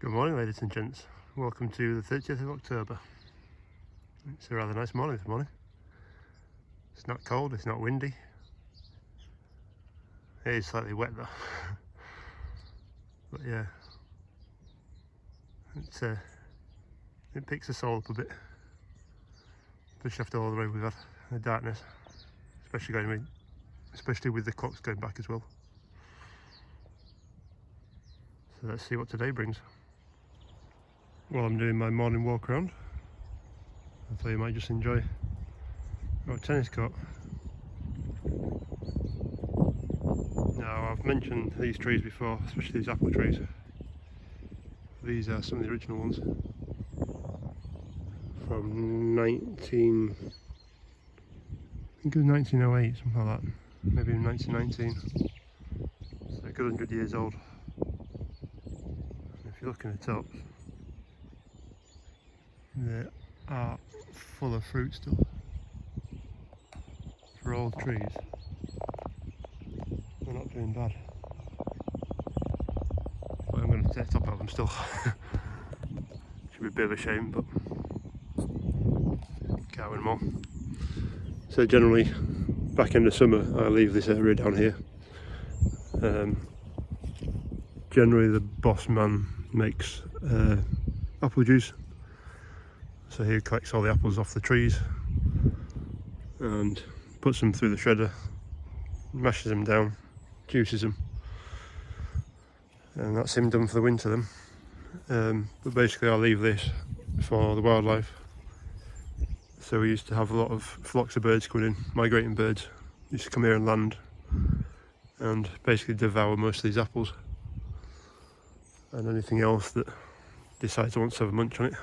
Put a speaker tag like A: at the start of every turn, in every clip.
A: Good morning, ladies and gents. Welcome to the 30th of October. It's a rather nice morning this morning. It's not cold, it's not windy. It is slightly wet though. But yeah, it picks the soul up a bit. Especially after all the rain we've had, the darkness. Especially with the clocks going back as well. So let's see what today brings. While I'm doing my morning walk around, I thought you might just enjoy our tennis court. Now, I've mentioned these trees before, especially these apple trees. These are some of the original ones from I think it was 1908, something like that, maybe 1919. So a good 100 years old. And if you look in the tops, they are full of fruit still. For old trees, they're not doing bad. But I'm going to take the top out of them still. Should be a bit of a shame, but can't win them all. So generally, back in the summer, I leave this area down here. Generally, the boss man makes apple juice. So he collects all the apples off the trees and puts them through the shredder, mashes them down, juices them, and that's him done for the winter then. But basically I leave this for the wildlife. So we used to have a lot of flocks of birds coming in, migrating birds, used to come here and land and basically devour most of these apples and anything else that decides it wants to have a munch on it.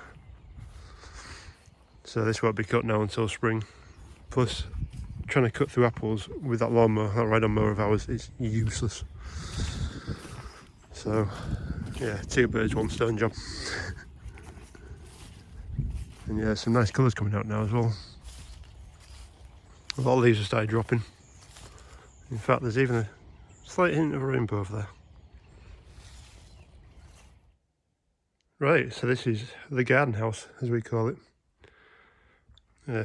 A: So this won't be cut now until spring. Plus, trying to cut through apples with that lawnmower, that ride-on mower of ours, is useless. So, yeah, two birds, one stone job. And yeah, some nice colours coming out now as well. A lot of leaves have started dropping. In fact, there's even a slight hint of a rainbow over there. Right, so this is the garden house, as we call it.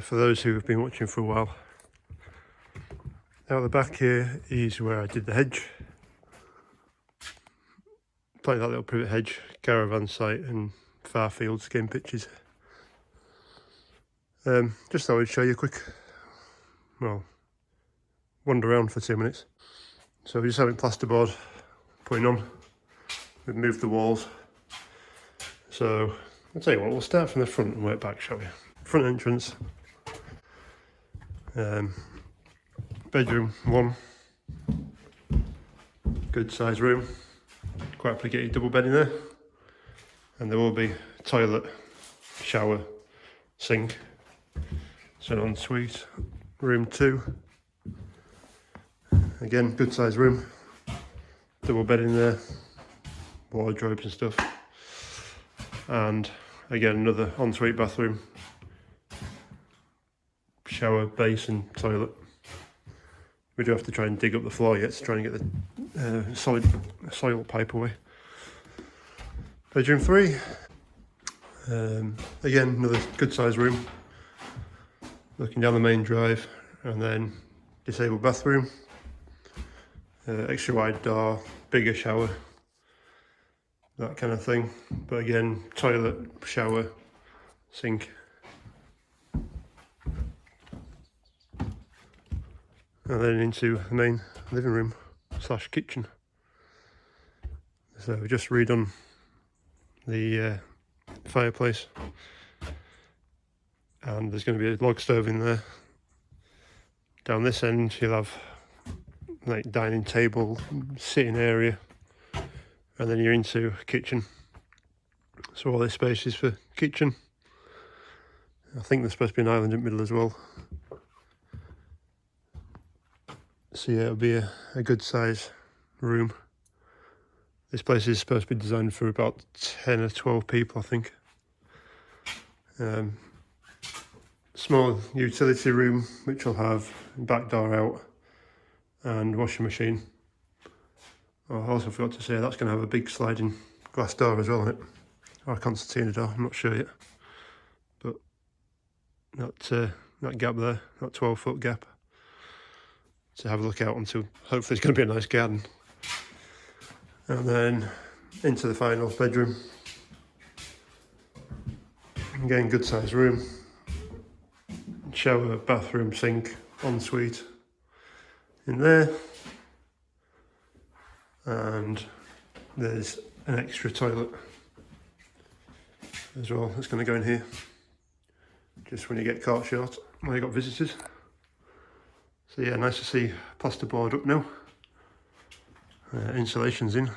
A: For those who have been watching for a while. Out the back here is where I did the hedge. Planted that little privet hedge, caravan site and far fields, game pitches. Just thought I'd show you a quick, wander around for 2 minutes. So we're just having plasterboard putting on. We've moved the walls. So I'll tell you what, we'll start from the front and work back, shall we? Front entrance. Bedroom 1. Good sized room. Quite happily get your double bed in there. And there will be toilet, shower, sink. So an ensuite. Room 2. Again, good sized room. Double bed in there. Wardrobes and stuff. And again, another ensuite bathroom. Shower, basin, toilet. We do have to try and dig up the floor yet to try and get the solid soil pipe away. Bedroom 3. Again, another good sized room. Looking down the main drive, and then disabled bathroom. Extra wide door, bigger shower, that kind of thing. But again, toilet, shower, sink. And then into the main living room / kitchen. So we've just redone the fireplace, and there's going to be a log stove in there. Down this end you'll have like dining table, sitting area, and then you're into kitchen. So all this space is for kitchen. I think there's supposed to be an island in the middle as well. So yeah, it'll be a good size room. This place is supposed to be designed for about 10 or 12 people, I think. Small utility room, which will have back door out and washing machine. Oh, I also forgot to say that's going to have a big sliding glass door as well on it. or concertina door, I'm not sure yet. But that gap there, that 12-foot gap, to have a look out onto. Hopefully it's going to be a nice garden. And then into the final bedroom. Again, good sized room. Shower, bathroom, sink, ensuite in there. And there's an extra toilet as well that's going to go in here, just when you get caught short when you got visitors. So yeah, nice to see plasterboard up now. Insulation's in.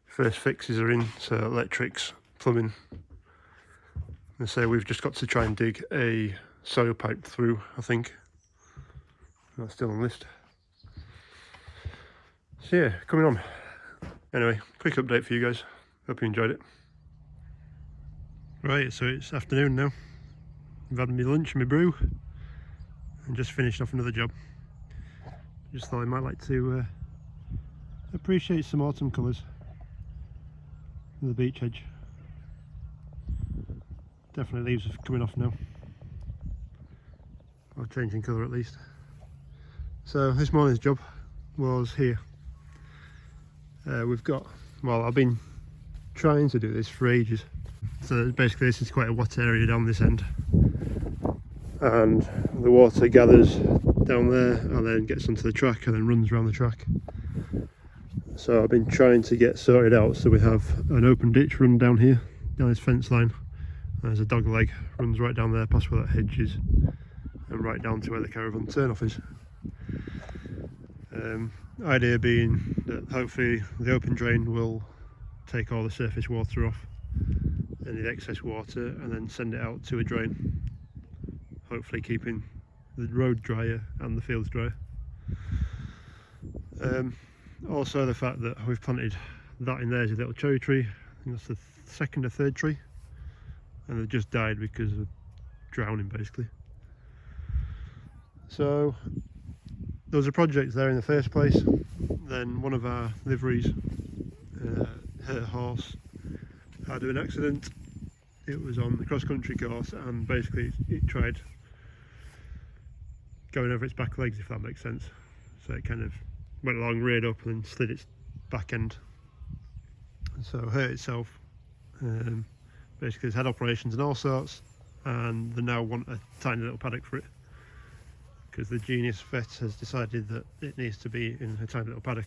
A: First fixes are in, so electrics, plumbing. They say we've just got to try and dig a soil pipe through, I think. That's still on the list. So yeah, coming on. Anyway, quick update for you guys. Hope you enjoyed it. Right, so it's afternoon now. I've had my lunch and my brew and just finished off another job. Just thought I might like to appreciate some autumn colours in the beach edge. Definitely leaves are coming off now, or changing colour at least. So this morning's job was here. We've got, well, I've been trying to do this for ages. So basically this is quite a wet area down this end, and the water gathers down there and then gets onto the track and then runs around the track. So I've been trying to get sorted out so we have an open ditch run down here, down this fence line. There's a dog leg, runs right down there past where that hedge is and right down to where the caravan turn off is. Idea being that hopefully the open drain will take all the surface water off, any excess water, and then send it out to a drain, hopefully keeping the road drier and the fields drier. Also the fact that we've planted that in there is a little cherry tree. I think that's the second or third tree, and they've just died because of drowning basically. So there was a project there in the first place. Then one of our liveries, her horse, had an accident. It was on the cross-country course and basically it tried going over its back legs, if that makes sense. So it kind of went along, reared up and then slid its back end, so hurt itself. Basically it's had operations and all sorts, and they now want a tiny little paddock for it because the genius vet has decided that it needs to be in a tiny little paddock.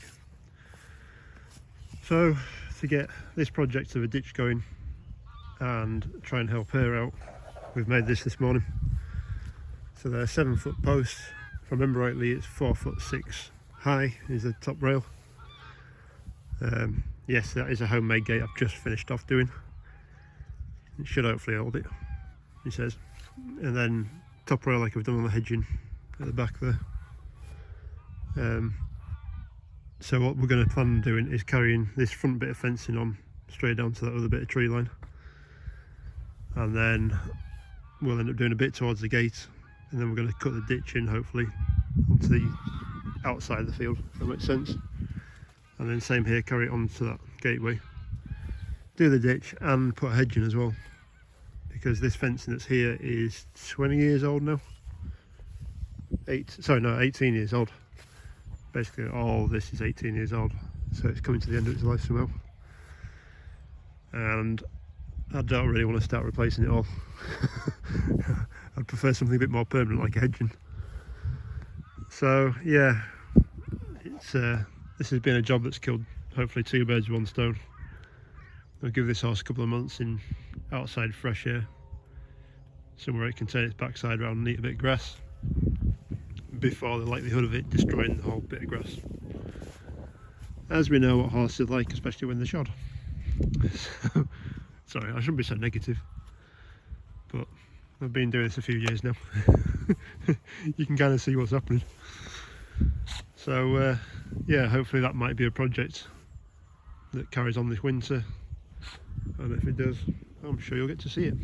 A: So to get this project of a ditch going and try and help her out, we've made this morning. So they're 7-foot posts. If I remember rightly, it's 4'6" high is the top rail. Yes, that is a homemade gate I've just finished off doing. It should hopefully hold it, he says. And then top rail like I've done on the hedging at the back there. So what we're going to plan on doing is carrying this front bit of fencing on straight down to that other bit of tree line, and then we'll end up doing a bit towards the gate, and then we're going to cut the ditch in hopefully onto the outside of the field, if that makes sense. And then same here, carry it on to that gateway, do the ditch and put a hedge in as well, because this fencing that's here is 20 years old now. 18 years old. Basically all this is 18 years old, so it's coming to the end of its life somehow, and I don't really want to start replacing it all. I'd prefer something a bit more permanent like a hedging. So yeah, it's this has been a job that's killed hopefully 2 birds with 1 stone. I'll give this horse a couple of months in outside fresh air, somewhere it can turn its backside around and eat a bit of grass, before the likelihood of it destroying the whole bit of grass. As we know what horses are like, especially when they're shod. So, sorry, I shouldn't be so negative, but I've been doing this a few years now. You can kind of see what's happening. So yeah, hopefully that might be a project that carries on this winter, and if it does, I'm sure you'll get to see it.